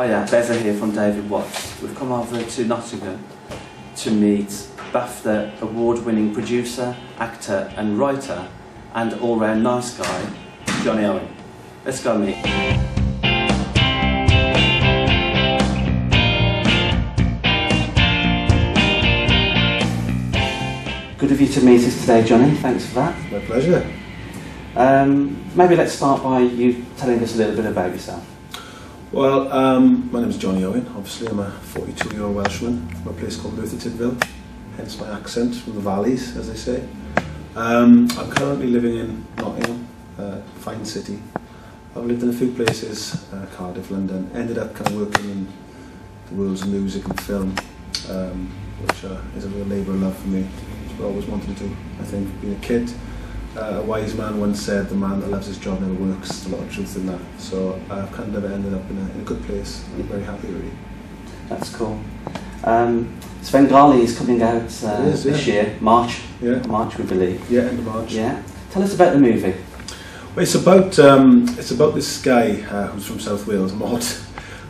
Hiya, Beza here from David Watts. We've come over to Nottingham to meet Bafta award-winning producer, actor and writer and all-round nice guy, Jonny Owen. Let's go meet. Good of you to meet us today, Jonny. Thanks for that. My pleasure. Maybe let's start by you telling us a little bit about yourself. Well, my name is Jonny Owen. Obviously, I'm a 42-year-old Welshman from a place called Bafta, hence my accent from the valleys, as they say. I'm currently living in Nottingham, a fine city. I've lived in a few places, Cardiff, London. Ended up kind of working in the worlds of music and film, which is a real labour of love for me. It's what I always wanted to do, I think, being a kid. A wise man once said, the man that loves his job never works. There's a lot of truth in that. So I've kind of ended up in a good place. I'm very happy, really. That's cool. Svengali is coming out this year, March. Yeah. March, we believe. Yeah, end of March. Yeah. Tell us about the movie. Well, it's about this guy who's from South Wales, Mod,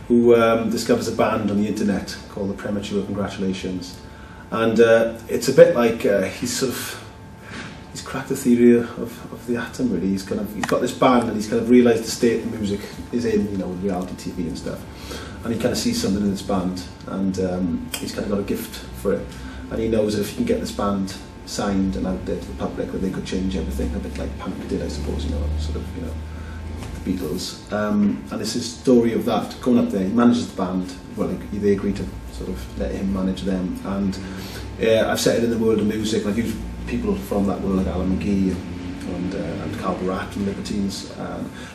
who discovers a band on the internet called the Premature Congratulations, and it's a bit like he's cracked the theory of the atom, really. He's got this band and he's kind of realised the state the music is in, you know, with reality TV and stuff. And he kind of sees something in this band and he's kind of got a gift for it. And he knows that if he can get this band signed and out there to the public, that they could change everything, a bit like Punk did, I suppose, you know, sort of, you know, the Beatles. And it's his story of that, going up there, he manages the band, well, they agree to sort of let him manage them. And I've set it in the world of music, and I've used people from that world like Alan McGee and Carl Barat and Libertines,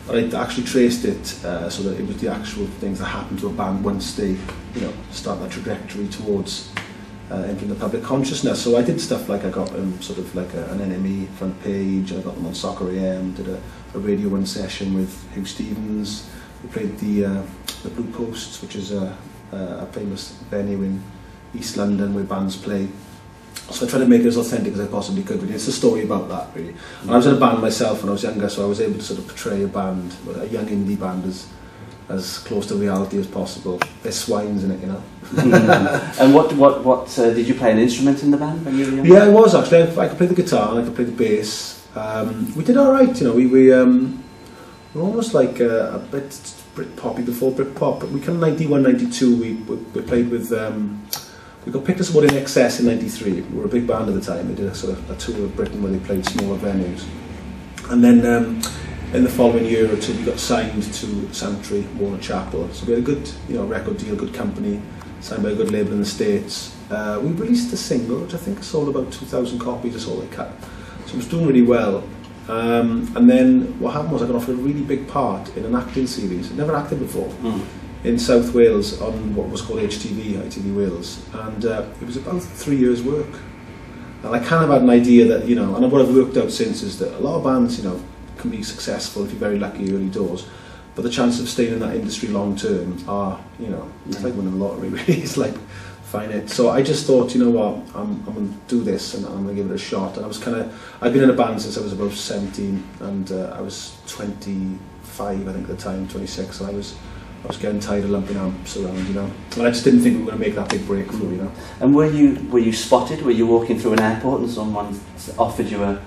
but I actually traced it so that it was the actual things that happened to a band once they, you know, start that trajectory towards entering the public consciousness. So I did stuff like I got sort of like an NME front page, and I got them on Soccer AM, did a Radio 1 session with Hugh Stevens. We played the Blue Posts, which is a famous venue in East London where bands play. So I tried to make it as authentic as I possibly could. Really. It's a story about that, really. And I was in a band myself when I was younger, so I was able to sort of portray a band, a young indie band, as close to reality as possible. There's swines in it, you know. And what did you play an instrument in the band when you were young? Yeah, I was actually. I could play the guitar and I could play the bass. We did all right, you know. We were almost like a bit Britpoppy before Britpop. But we kind of 91, 92. We played with. We got picked as what in Excess in '93. We were a big band at the time. They did a sort of a tour of Britain where they played smaller venues. And then in the following year or two, we got signed to Sanctuary, Warner Chapel. So we had a good, you know, record deal, good company, signed by a good label in the States. We released a single, which I think sold about 2,000 copies. That's all they cut. So it was doing really well. And then what happened was I got offered a really big part in an acting series. I'd never acted before. In South Wales on what was called ITV Wales, and it was about 3 years' work. And I kind of had an idea that, you know, and what I've worked out since is that a lot of bands, you know, can be successful if you're very lucky early doors, but the chances of staying in that industry long term are, you know, it's like winning the lottery, really. It's like finite. So I just thought, you know what, I'm going to do this and I'm going to give it a shot. And I've been in a band since I was about 17, and I was 25, I think, at the time, 26, and I was getting tired of lumping amps around, you know. And I just didn't think we were going to make that big breakthrough, you know. And were you spotted? Were you walking through an airport and someone offered you a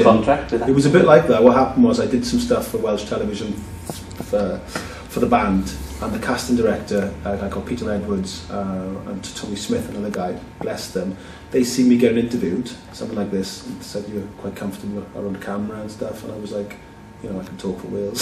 contract with that? It was a bit like that. What happened was I did some stuff for Welsh television for the band, and the casting director, a guy called Peter Edwards, and Tony Smith, another guy, bless them, they see me getting interviewed, something like this, and said you're quite comfortable around the camera and stuff, and I was like, you know, I can talk for Wales.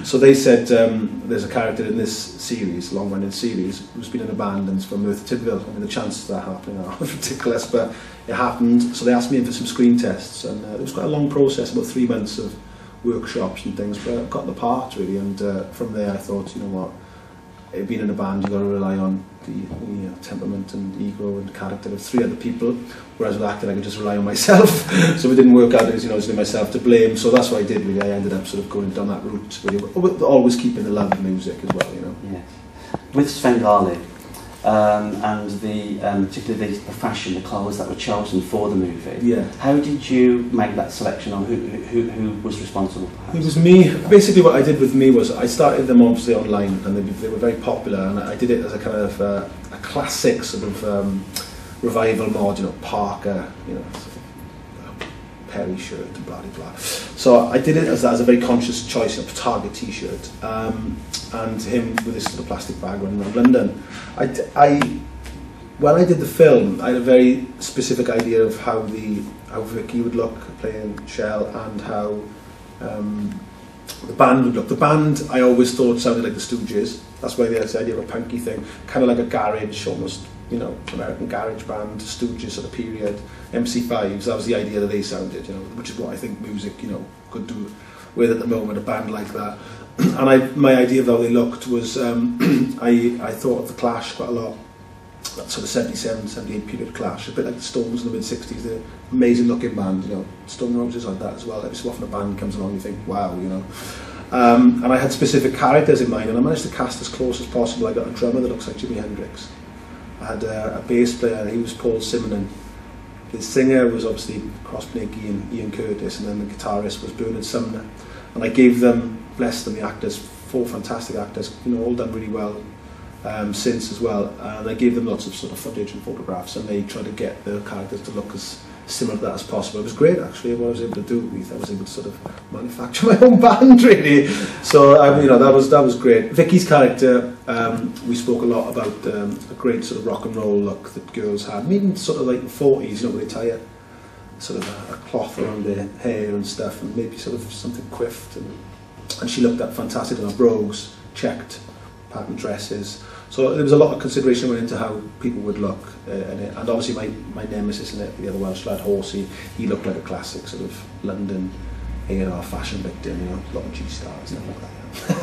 So they said, there's a character in this series, long-running series, who's been in a band and it's from Merthyr Tydfil. I mean, the chances of that happening are ridiculous, but it happened. So they asked me in for some screen tests, and it was quite a long process, about 3 months of workshops and things, but I got the part, really, and from there I thought, you know what, being in a band, you've got to rely on the temperament and ego and character of 3 other people, whereas with acting I could just rely on myself. So it didn't work out because, you know, it was myself to blame. So that's what I did, really. I ended up sort of going down that route, really, but always keeping the love of music as well, you know. Yes. With Svengali, and particularly the fashion, the clothes that were chosen for the movie. Yeah. How did you make that selection, or who was responsible? Perhaps? It was me. Basically, what I did with me was I started them obviously online, and they were very popular, and I did it as a kind of a classic sort of revival mod, you know, Parker, you know, sort of Perry shirt and blah blah blah. So I did it as a very conscious choice of Target T-shirt, and him with this sort of plastic bag running around London. When I did the film, I had a very specific idea of how Vicky would look playing Shell, and how the band would look. The band I always thought sounded like the Stooges. That's why there's the idea of a punky thing, kind of like a garage, almost, you know, American garage band, Stooges sort of period, MC5s. That was the idea that they sounded, you know, which is what I think music, you know, could do with at the moment, a band like that. And my idea of how they looked was, I thought of the Clash quite a lot. That sort of 77, 78 period Clash, a bit like the Stones in the mid-60s, the amazing looking band, you know, Stone Roses like that as well. Every so often a band comes along, you think, wow, you know. And I had specific characters in mind, and I managed to cast as close as possible. I got a drummer that looks like Jimi Hendrix. I had a bass player, and he was Paul Simonon. The singer was obviously Cross Blakey and Ian Curtis, and then the guitarist was Bernard Sumner. And I gave them, bless them, the actors, 4 fantastic actors, you know, all done really well since as well. And I gave them lots of sort of footage and photographs, and they tried to get the characters to look as similar to that as possible. It was great, actually, what I was able to do. I was able to sort of manufacture my own band, really. So, you know, that was great. Vicky's character, we spoke a lot about a great sort of rock and roll look that girls had, and even sort of like the 40s, you know, where they tie a sort of a cloth around their hair and stuff, and maybe sort of something quiffed, and she looked fantastic in her brogues, checked pattern dresses. So there was a lot of consideration went into how people would look in it. And obviously my nemesis in it, the other Welsh lad, Horsey, he looked like a classic sort of London A&R fashion victim, you know, a lot of G-stars, stuff like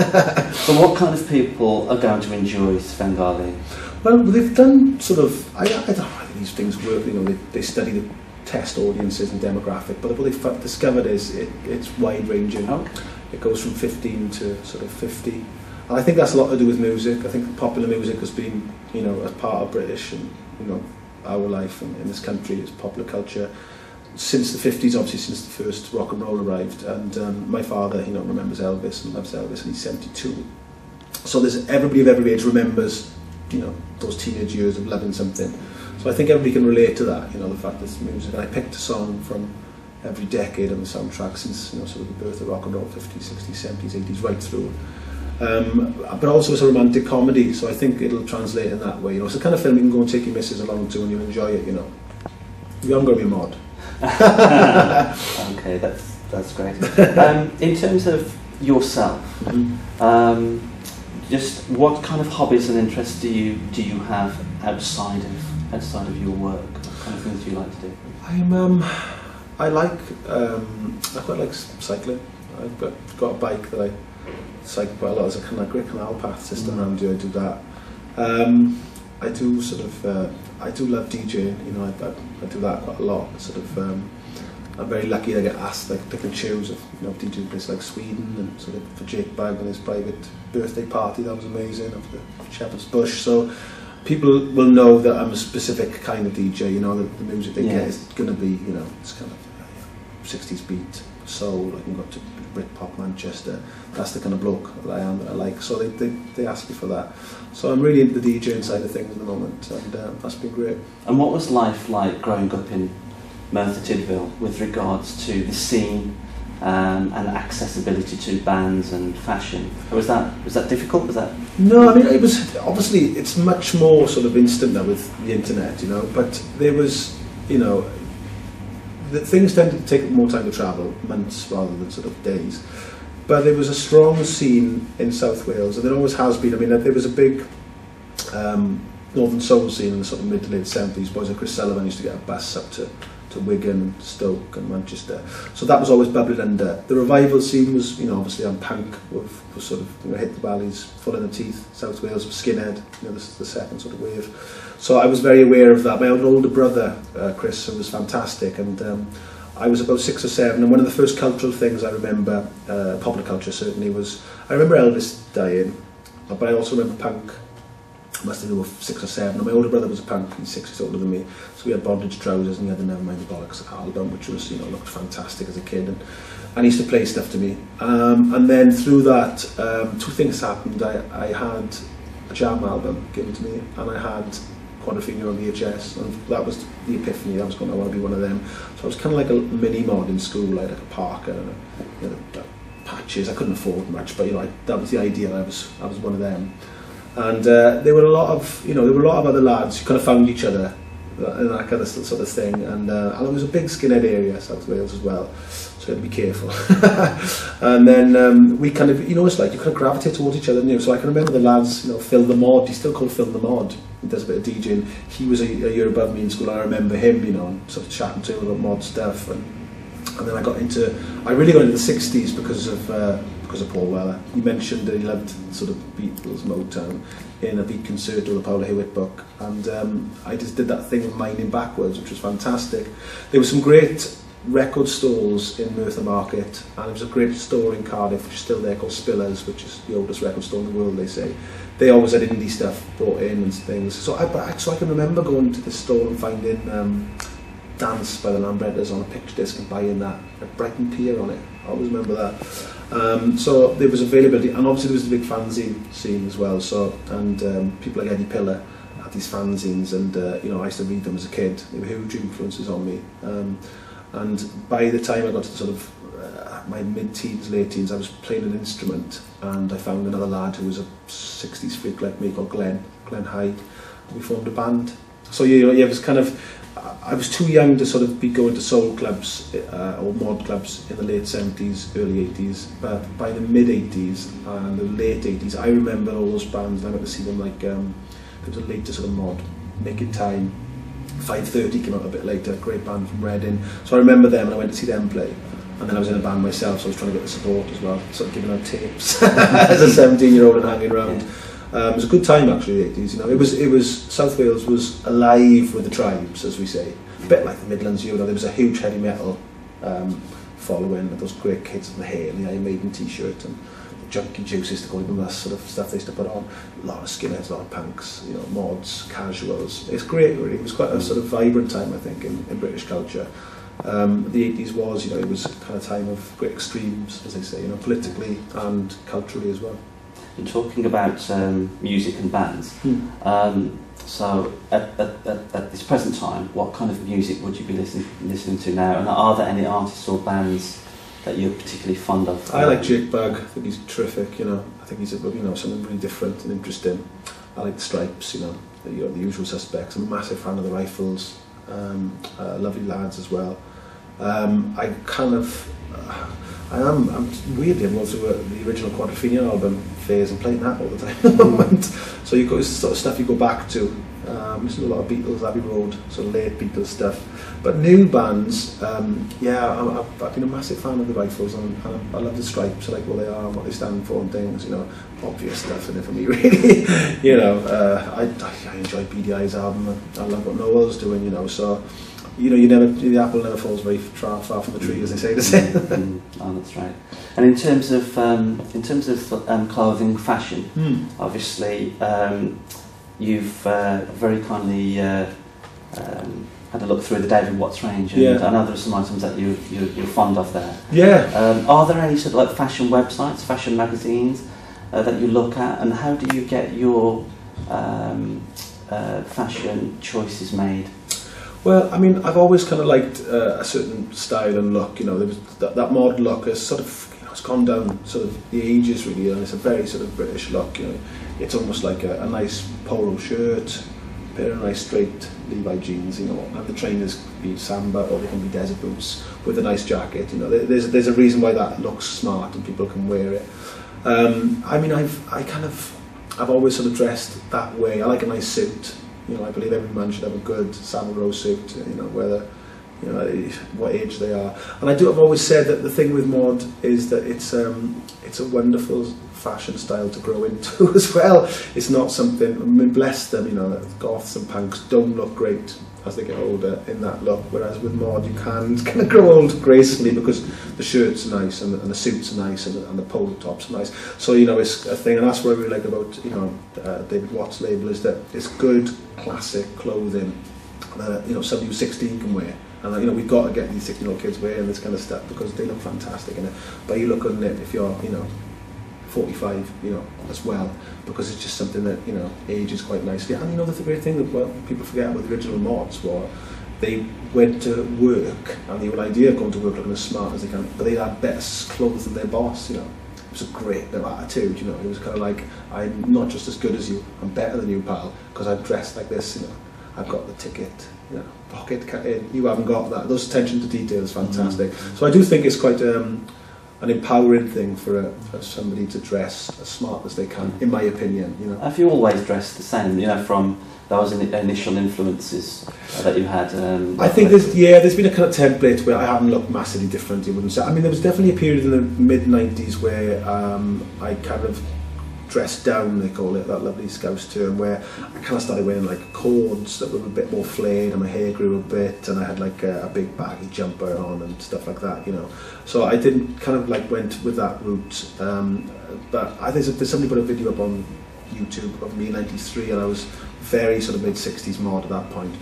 that. So what kind of people are going to enjoy Svengali? Well, they've done sort of, I don't know how these things work, you know, they study the test audiences and demographic, but what they've discovered is it's wide-ranging. Okay. It goes from 15 to sort of 50. And I think that's a lot to do with music. I think popular music has been, you know, as part of British and, you know, our life in this country, it's popular culture since the 50s, obviously since the first rock and roll arrived. And my father, you know, remembers Elvis and loves Elvis, and he's 72. So there's everybody of every age remembers, you know, those teenage years of loving something. So I think everybody can relate to that, you know, the fact that it's music. And I picked a song from every decade on the soundtrack since, you know, sort of the birth of rock and roll, 50s, 60s, 70s, 80s, right through. But also it's a romantic comedy, so I think it'll translate in that way. You know, it's the kind of film you can go and take your missus along to and you'll enjoy it, you know. You haven't got to be a mod. Okay, that's great. In terms of yourself, just what kind of hobbies and interests do you have outside of your work? What kind of things do you like to do? I quite like cycling. I've got a bike that I cycle quite a lot. There's a kind of great canal path system around here. I do that. I do sort of. I do love DJing. You know, I do that quite a lot. Sort of. I'm very lucky that I get asked, like, pick and choose of, you know, DJing in places like Sweden, and sort of for Jake Bagg and his private birthday party, that was amazing, of the Shepherd's Bush. So people will know that I'm a specific kind of DJ. You know, the music they get is going to be, you know, it's kind of 60s beat, soul. I can go up to Britpop, Manchester. That's the kind of bloke that I am, that I like. So they ask me for that. So I'm really into the DJing side of things at the moment, and that's been great. And what was life like growing up in Merthyr Tydfil with regards to the scene and accessibility to bands and fashion? Was that difficult? Was that? No, I mean, it was obviously, it's much more sort of instant now with the internet, you know. But there was, you know, things tended to take more time to travel, months rather than sort of days. But there was a strong scene in South Wales, and there always has been. I mean, there was a big Northern Soul scene in the sort of mid to late 70s. Boys like Chris Sullivan used to get a bus up to Wigan, Stoke and Manchester. So that was always bubbling under. The revival scene was, you know, obviously on punk, was sort of, you know, hit the valleys, full in the teeth. South Wales, skinhead, you know, this is the second sort of wave. So I was very aware of that. My own older brother, Chris, who was fantastic, and I was about 6 or 7, and one of the first cultural things I remember, popular culture certainly, was, I remember Elvis dying, but I also remember punk must have been 6 or 7. And my older brother was a punk, he's 6 years older than me. So we had bondage trousers and he had the Nevermind the Bollocks album, which was, you know, looked fantastic as a kid. And he used to play stuff to me. And then through that, 2 things happened. I had a Jam album given to me, and I had Quadrophenia on VHS, and that was the epiphany. I was going, I want to be one of them. So I was kind of like a mini mod in school. I had like a Parker and you know, patches. I couldn't afford much, but you know, that was the idea. I was one of them. And there were a lot of, you know, there were a lot of other lads who kind of found each other and that kind of sort of thing. And it was a big skinhead area, South Wales as well. So you had to be careful. And then we kind of, you know, it's like you kind of gravitate towards each other. You know, so I can remember the lads, you know, Phil the Mod. He's still called Phil the Mod. He does a bit of DJing. He was a year above me in school. I remember him, you know, and sort of chatting to him about mod stuff. And then I really got into the 60s because of Paul Weller. He mentioned that he loved sort of Beatles, Motown, in a beat concerto, the Paula Hewitt book. And I just did that thing of mining backwards, which was fantastic. There were some great record stalls in Merthyr Market, and there was a great store in Cardiff, which is still there, called Spillers, which is the oldest record store in the world, they say. They always had indie stuff brought in and things. So I can remember going to the store and finding Dance by the Lambrettas on a picture disc and buying that at Brighton Pier on it. I always remember that. So there was availability, and obviously there was the big fanzine scene as well. So people like Eddie Pillar had these fanzines, and you know, I used to read them as a kid. They were huge influences on me. And by the time I got to sort of my mid-teens, late teens, I was playing an instrument, and I found another lad who was a 60s freak like me called Glenn Hyde. We formed a band. So yeah, it was kind of, I was too young to sort of be going to soul clubs or mod clubs in the late 70s, early 80s, but by the mid-80s and the late 80s, I remember all those bands, and I went to see them like, there was a later sort of mod, Naked Time, 5:30 came out a bit later, great band from Reading. So I remember them, and I went to see them play. And then I was in a band myself, so I was trying to get the support as well, sort of giving out tapes as a 17-year-old and hanging around. It was a good time actually, the 80s. You know, it was South Wales was alive with the tribes, as we say, a bit like the Midlands. You know, there was a huge heavy metal following, with those great kids with the hair and the Iron Maiden T-shirt and the Junkie Juices to call them, that sort of stuff they used to put on. A lot of skinheads, a lot of punks, you know, mods, casuals. It's great, really. It was quite a sort of vibrant time, I think, in British culture. The 80s was, you know, it was a kind of time of great extremes, as they say, you know, politically and culturally as well. And talking about music and bands, so at this present time, what kind of music would you be listening to now? And are there any artists or bands that you're particularly fond of? I like Jake Bugg. I think he's terrific. You know, I think he's something really different and interesting. I like the Stripes. You know, the Usual Suspects. I'm a massive fan of the Rifles. Lovely lads as well. I'm weirdly I'm going through the original Quadrophenia album phase and playing that all the time at the moment. So you've got this sort of stuff you go back to. Listen to a lot of Beatles, Abbey Road, sort of late Beatles stuff. But new bands, I've been a massive fan of the Rifles, and I love the Stripes. I like what they are and what they stand for and things. You know, obvious stuff in it for me, really. You know, I enjoy BDI's album. I love what Noel's doing. You know, so. You know, the apple never falls very far from the tree, as they say. Oh, that's right. And in terms of clothing, fashion, obviously, you've very kindly had a look through the David Watts range, and I know there are some items that you're fond of there. Yeah. Are there any sort of like fashion websites, fashion magazines that you look at, and how do you get your fashion choices made? Well, I mean, I've always kind of liked a certain style and look. You know, there was that mod look has sort of, you know, it's gone down sort of the ages really, and it's a very sort of British look. You know, it's almost like a nice polo shirt, a pair of nice straight Levi jeans. You know, and the trainers can be Samba or they can be desert boots with a nice jacket. You know, there's a reason why that looks smart and people can wear it. I mean, I've always sort of dressed that way. I like a nice suit. You know, I believe every man should have a good Savile Row suit, you know, whether, you know, what age they are. And I've always said that the thing with mod is that it's a wonderful fashion style to grow into as well. It's not something, I mean, bless them, you know, goths and punks don't look great as they get older in that look, whereas with mod you can kind of grow old gracefully because the shirts are nice and the suits are nice and the polo tops are nice. So, you know, it's a thing, and that's what I really like about, you know, David Watt's label, is that it's good classic clothing that, you know, somebody who's 16 can wear. And, you know, we've got to get these 16-year-old kids wearing this kind of stuff because they look fantastic in it. But you look on it if you're, you know, 45, you know, as well, because it's just something that, you know, ages quite nicely. And, you know, the great thing that, well, people forget about the original mods were they went to work, and the whole idea of going to work looking as smart as they can, but they had better clothes than their boss, you know. It was a great attitude, you know. It was kind of like, I'm not just as good as you, I'm better than you, pal, because I've dressed like this, you know. I've got the ticket, you know, pocket cut in, you haven't got that. Those attention to detail is fantastic. So I do think it's quite an empowering thing for somebody to dress as smart as they can, in my opinion. You know. Have you always dressed the same? You know, from those initial influences that you had. I think there's been a kind of template where I haven't looked massively different. You wouldn't say. I mean, there was definitely a period in the mid-90s where I kind of dressed down, they call it, that lovely Scouse term, where I kind of started wearing like cords that were a bit more flared and my hair grew a bit, and I had like a big baggy jumper on and stuff like that, you know. So I didn't kind of like went with that route, but I think there's somebody put a video up on YouTube of me in '93, and I was very sort of mid-60s mod at that point.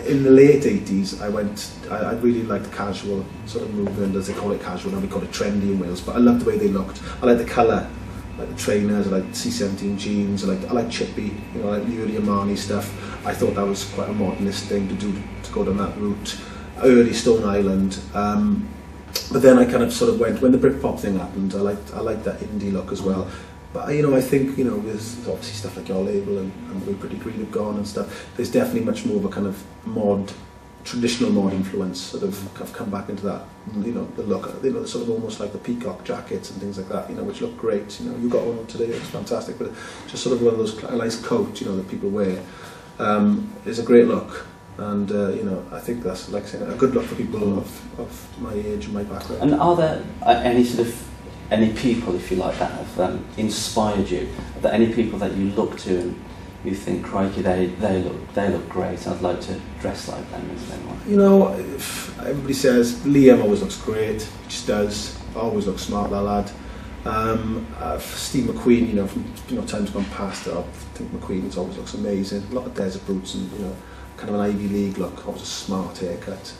In the late 80s, I really liked the casual sort of movement, as they call it, casual, and we call it trendy in Wales, but I loved the way they looked. I liked the colour, like the trainers, I like C17 jeans, I like Chippy, you know, I like the early Armani stuff. I thought that was quite a modernist thing to do, to go down that route. Early Stone Island, but then I kind of sort of went, when the Britpop thing happened, I liked that indie look as well. But, you know, I think, you know, with obviously stuff like your label and We're Pretty Green have gone and stuff, there's definitely much more of a kind of traditional mod influence sort of come back into that, you know, the look, you know, sort of almost like the peacock jackets and things like that, you know, which look great. You know, you got one today, it's fantastic, but just sort of one of those, a nice coat, you know, that people wear, is a great look. And, you know, I think that's, like I said, a good look for people of my age and my background. And are there any people, if you like, that have inspired you? Are there any people that you look to and you think, crikey, they look great, I'd like to dress like them as anyone? You know, everybody says Liam always looks great, he just does, always looks smart, that lad. Steve McQueen, you know, from times gone past, I think McQueen always looks amazing. A lot of desert boots and, you know, kind of an Ivy League look, always a smart haircut.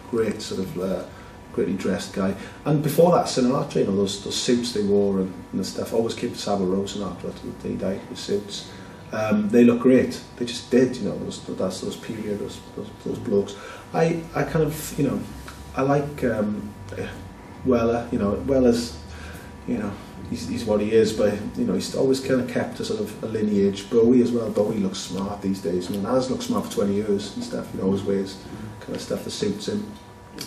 Great sort of greatly dressed guy. And before that, Sinatra, you know, those suits they wore and the stuff, always kept Savile Row Sinatra, they died with suits. They look great. They just did, you know, those period, those blokes. I kind of, you know, I like Weller, you know, Weller's, you know, he's what he is, but, you know, he's always kind of kept a sort of a lineage. Bowie as well, Bowie looks smart these days. I mean, has looked smart for 20 years and stuff, you know, always wears kind of stuff that suits him.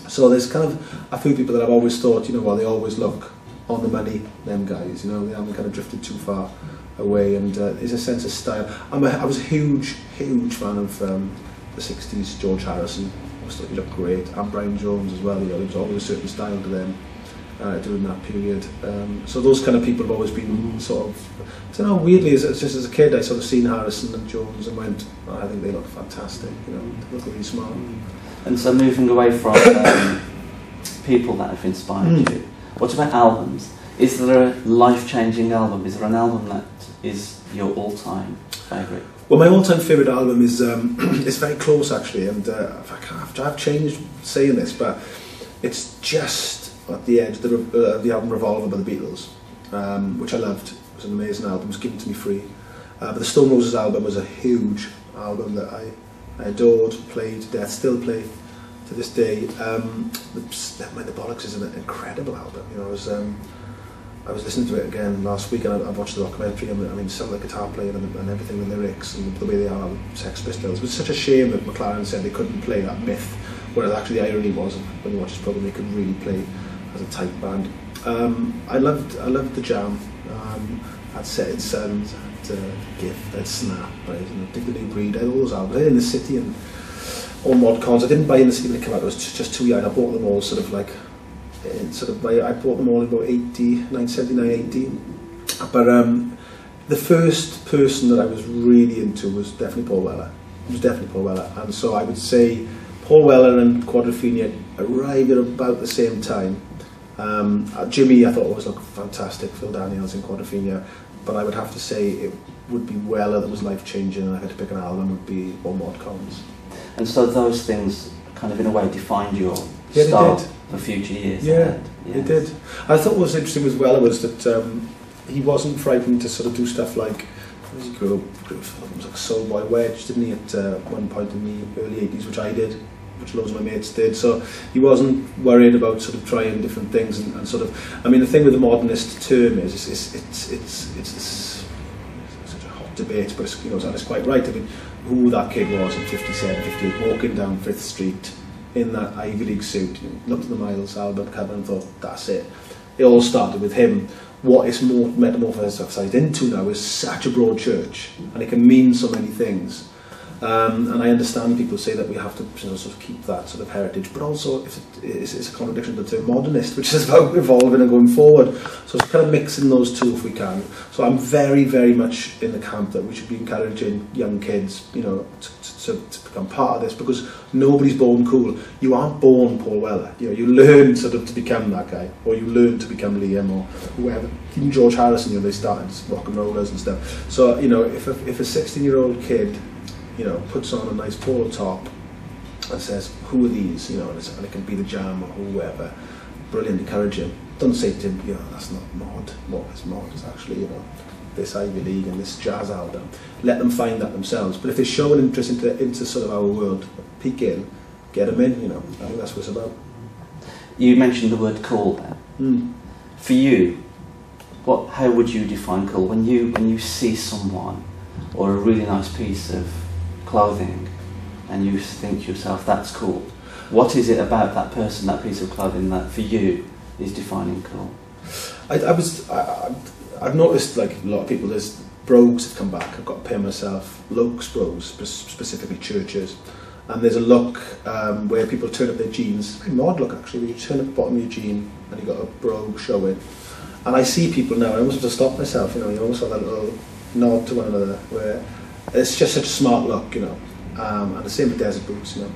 So there's kind of a few people that I've always thought, you know, well, they always look on the money, them guys, you know, they haven't kind of drifted too far away, and there's a sense of style. I was a huge fan of the 60s George Harrison. I thought he looked great, and Brian Jones as well, you know, there was always a certain style to them during that period. So those kind of people have always been sort of, I don't know, weirdly, just as a kid I sort of seen Harrison and Jones and went, oh, I think they look fantastic, you know, they look really smart. And so moving away from people that have inspired you, what about albums? Is there a life-changing album? Is there an album that is your all-time favourite? Well, my all-time favourite album is it's very close actually, and I've changed saying this, but it's just at the edge of the album Revolver by the Beatles, which I loved. It was an amazing album. It was given to me free. But the Stone Roses album was a huge album that I adored, played to death, still play to this day. The Bollocks is an incredible album. You know, I was listening to it again last week, and I watched the documentary. I mean, some of the guitar playing and everything, the lyrics and the way they are, Sex Pistols. It was such a shame that McLaren said they couldn't play that Myth, whereas actually the irony was, when you watch this program, they could really play as a tight band. I loved the Jam. I'd Setting Suns, I'd Gift, I'd Snap, you know, Dig the New Breed, I had all those albums. I had In the City and all mod cons. I didn't buy In the City when they came out, I was just too young. I bought them all sort of like, I bought them all in about 79, 80. But the first person that I was really into was definitely Paul Weller. It was definitely Paul Weller. And so I would say Paul Weller and Quadrophenia arrived at about the same time. Jimmy I thought always looked fantastic, Phil Daniels in Quadrophenia, but I would have to say it would be Weller that was life-changing, and I had to pick an album, would be All Mod Cons. And so those things kind of in a way defined your Yeah, style they did. for future years. Yeah, Yeah. it did. I thought what was interesting with Weller was that he wasn't frightened to sort of do stuff like, as he grew up, it was like a soul boy wedge, didn't he, at one point in the early 80s, which I did, which loads of my mates did. So he wasn't worried about sort of trying different things and sort of, I mean, the thing with the modernist term is it's such a hot debate, but it's, you know, it's quite right. I mean, who that kid was in 57, 58, walking down Frith Street in that Ivy League suit, you know, looked at the Miles album cover and thought, that's it. It all started with him. What it's more metamorphosized into now is such a broad church, and it can mean so many things. And I understand people say that we have to, you know, sort of keep that sort of heritage, but also it's a contradiction to the term modernist, which is about evolving and going forward. So it's kind of mixing those two if we can. So I'm very, very much in the camp that we should be encouraging young kids, you know, to become part of this, because nobody's born cool. You aren't born Paul Weller. You know, you learn sort of to become that guy, or you learn to become Liam or whoever. Even George Harrison, you know, they started as rock and rollers and stuff. So, you know, if a 16-year-old kid, you know, puts on a nice polo top and says, who are these, you know, and it can be the Jam or whoever, brilliant, encourage him. Don't say to him, you know, that's not mod. What is mod? It's actually, you know, this Ivy League and this jazz album. Let them find that themselves. But if they show an interest into sort of our world, peek in, get them in, you know. I think that's what it's about. You mentioned the word cool there. For you, how would you define cool? When you see someone or a really nice piece of clothing and you think to yourself, that's cool, what is it about that person, that piece of clothing, that for you is defining cool? I've noticed, like a lot of people, there's brogues have come back. I've got a pair myself, Lokes brogues, specifically churches, and there's a look where people turn up their jeans, very mod look actually, where you turn up the bottom of your jean and you've got a brogue showing, and I see people now, I almost have to stop myself, you know, you almost have that little nod to one another, where it's just such a smart look, you know, and the same with desert boots, you know,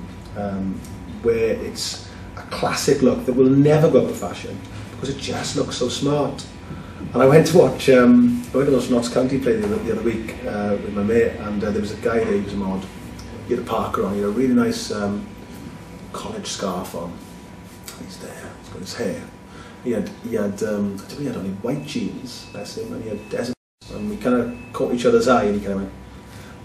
where it's a classic look that will never go out of fashion because it just looks so smart. And I went to watch Notts County play the other week with my mate, and there was a guy there, he was a mod, he had a parker on, he had a really nice college scarf on, and he's there, he's got his hair. He had I think he had only white jeans, bless him, and he had desert, and we kind of caught each other's eye, and he kind of went,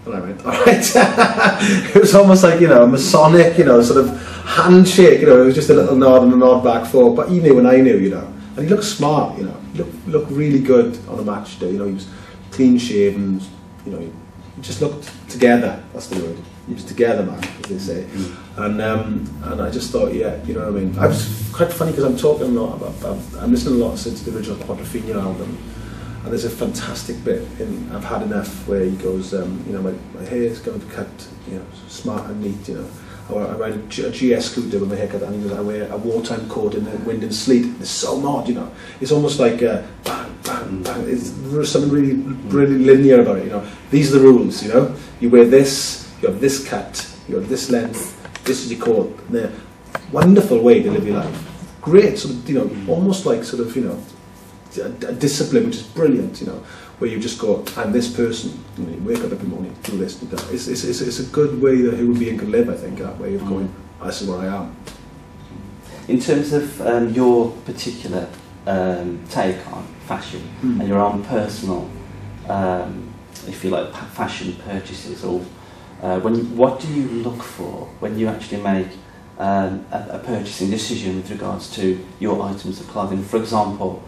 and I went, alright. It was almost like, you know, a Masonic, you know, sort of handshake, you know, it was just a little nod and a nod back forward, but he knew and I knew, you know, and he looked smart, you know, he looked really good on a match day, you know, he was clean shaven, you know, he just looked together, that's the word, he was together, man, as they say. And I just thought, yeah, you know what I mean. I was quite funny because I'm talking a lot about, I'm listening a lot since the original Quadrophenia album, and there's a fantastic bit in I've Had Enough where he goes, you know, my hair is going to be cut, you know, smart and neat, you know. I ride a GS scooter with my haircut, and he goes, I wear a wartime coat in the wind and sleet. It's so mod, you know. It's almost like bang, bang, bang. There's something really, really linear about it, you know. These are the rules, you know. You wear this, you have this cut, you have this length, this is your coat. Wonderful way to live your life. Great, sort of, you know, almost like sort of, you know, a discipline which is brilliant, you know, where you just go, I'm this person, you know, you wake up every morning, do this, do that. It's a good way that a human being can live, I think, that way of going, this is where I am. In terms of your particular take on fashion and your own personal, if you like, fashion purchases, or what do you look for when you actually make a purchasing decision with regards to your items of clothing? For example,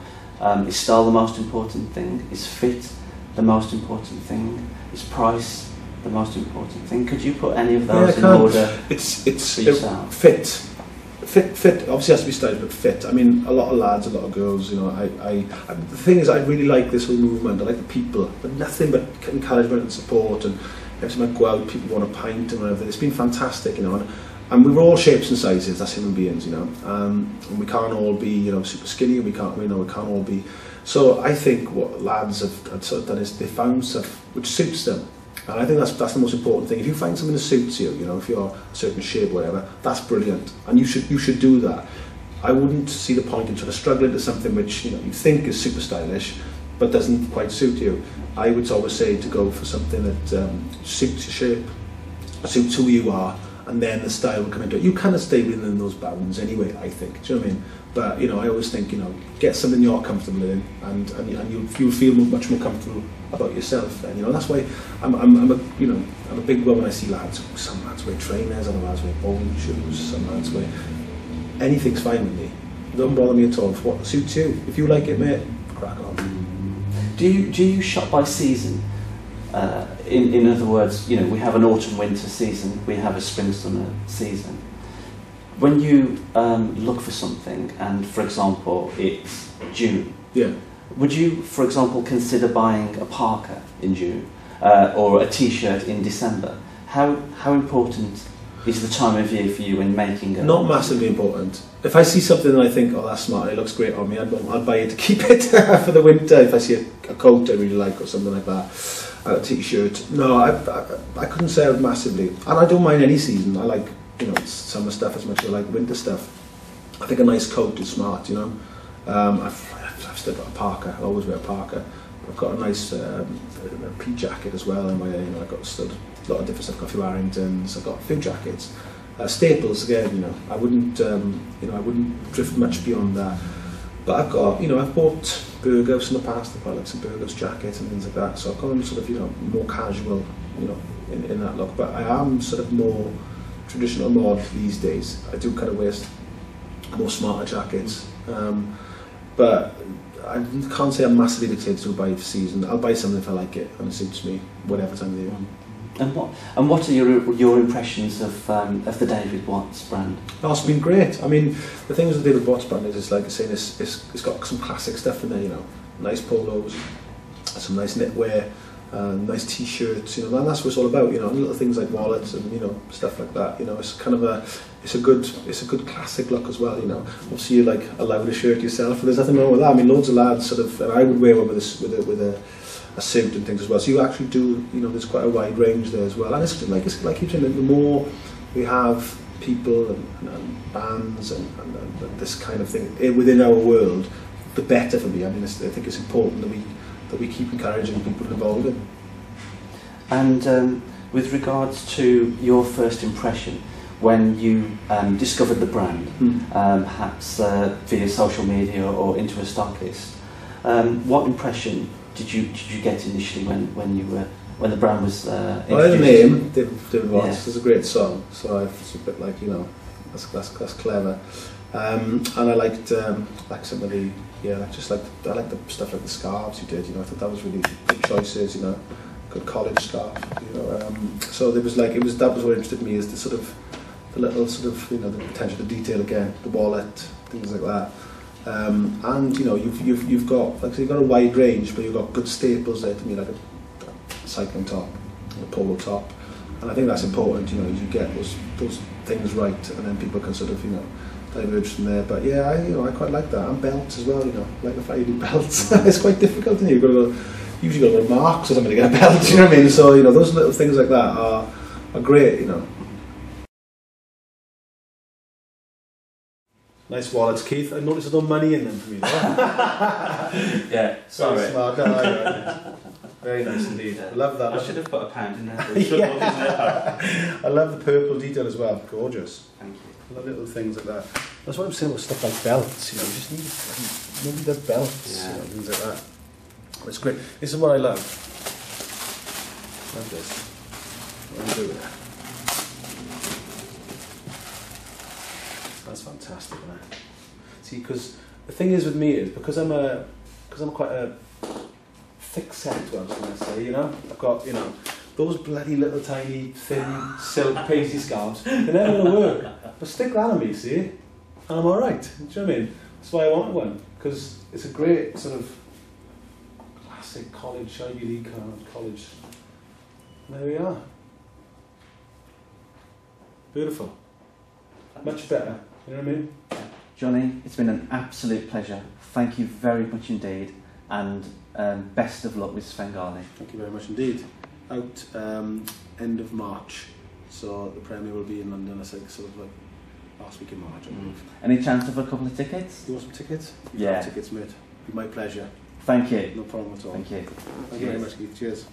is style the most important thing? Is fit the most important thing? Is price the most important thing? Could you put any of those in order? It's for yourself? Fit obviously has to be stylish, but fit. I mean, a lot of lads, a lot of girls, you know, the thing is, I really like this whole movement. I like the people, but nothing but encouragement and support, and every time I go out, people want a pint and whatever. It's been fantastic, you know, and we're all shapes and sizes, that's human beings, you know, and we can't all be, you know, super skinny, and we can't all be. So I think what lads have sort of done is they found stuff which suits them, And I think that's the most important thing. If you find something that suits you, you know, if you're a certain shape or whatever, that's brilliant, and you should do that. I wouldn't see the point in sort of struggling to something which, you know, you think is super stylish but doesn't quite suit you. I would always say to go for something that suits your shape, suits who you are, and then the style will come into it. You kind of stay within those bounds anyway, I think. Do you know what I mean? But, you know, I always think, you know, get something you're comfortable in, and you'll feel much more comfortable about yourself. And, you know, that's why I'm a big one when I see lads. Some lads wear trainers, other lads wear bowling shoes, some lads wear... Anything's fine with me. Don't bother me at all. For what suits you. If you like it, mate, crack on. Do you shop by season? In other words, you know, we have an autumn-winter season, we have a spring-summer season. When you look for something, and for example, it's June, yeah, would you, for example, consider buying a parka in June or a T-shirt in December? How important is the time of year for you in making a... Not massively important. If I see something and I think, oh, that's smart, it looks great on me, I'd buy it to keep it for the winter. If I see a coat I really like or something like that, a T-shirt. No, I couldn't say I would massively. And I don't mind any season. I like, you know, summer stuff as much as I like winter stuff. I think a nice coat is smart, you know. I've still got a parka. I always wear a parka. I've got a nice pea jacket as well. And I've got still a lot of different stuff. I've got a few Arringtons. I've got a few jackets. Staples again. You know, I wouldn't drift much beyond that. But I've got, you know, I've bought Burgos in the past. I've got like some Burgos jackets and things like that. So I've gone sort of, you know, more casual, you know, in that look. But I am sort of more traditional mod these days. I do kind of wear more smarter jackets. But I can't say I'm massively dictated to buy for season. I'll buy something if I like it and it suits me, whatever time of the year. And what are your impressions of the David Watts brand? Oh, it's been great. I mean, the thing with the David Watts brand is, like I say, it's got some classic stuff in there. You know, nice polos, some nice knitwear, nice T-shirts. You know, and that's what it's all about. You know, and little things like wallets and, you know, stuff like that. You know, it's kind of it's a good classic look as well. You know, obviously you like a louder shirt yourself, and there's nothing wrong with that. I mean, loads of lads sort of, and I would wear one with a suit and things as well. So you actually do, you know, there's quite a wide range there as well. And it's like you're saying, the more we have people and bands and this kind of thing within our world, the better for me. I mean, I think it's important that we keep encouraging people involved in. And with regards to your first impression when you discovered the brand, perhaps via social media or into a stockist, what impression did you get initially when the brand was introduced? Well, the name David Watts is a great song, so it's a bit like, you know, that's clever. And I liked some of the I like the stuff like the scarves you did. You know, I thought that was really good choices. You know, good college scarf. You know, so that was what interested me, is the little sort of, you know, the attention to detail again, the wallet, things like that. And, you know, you've got, like, so you've got a wide range, but you've got good staples there to me, like a cycling top, a polo top, and I think that's important. You know, you get those things right, and then people can sort of, you know, diverge from there. But yeah, I quite like that, and belts as well. You know, like the fact you do belts. It's quite difficult, isn't it? Usually got to go to Marks or something to get a belt. You know what I mean? So, you know, those little things like that are great. You know. Nice wallets, Keith. I noticed there's no money in them for me. Yeah, sorry. Very smart. No, very nice indeed. I love that. I should have put a pound in there. I love the purple detail as well. Gorgeous. Thank you. I love little things like that. That's what I'm saying about stuff like belts. You know, you just need nobody does belts. Yeah. You know, things like that. It's great. This is what I love. Love this. What do you do with that? That's fantastic, isn't it? See, because the thing is with me is because I'm quite a thick set. What I was going to say, you know, I've got, you know, those bloody little tiny thin silk pasty scarves. They're never going to work. But stick that on me, see, and I'm all right. Do you know what I mean? That's why I wanted one, because it's a great sort of classic college, Ivy League kind of college. And there we are. Beautiful. Much better. You know what I mean? Jonny, it's been an absolute pleasure. Thank you very much indeed, and best of luck with Svengali. Thank you very much indeed. out end of March. So the premiere will be in London, I think, sort of like last week in March, I believe. Any chance of a couple of tickets? You want some tickets? Yeah. Tickets, mate. It'd be my pleasure. Thank you. No problem at all. Thank you. Thank you very much, Keith. Cheers.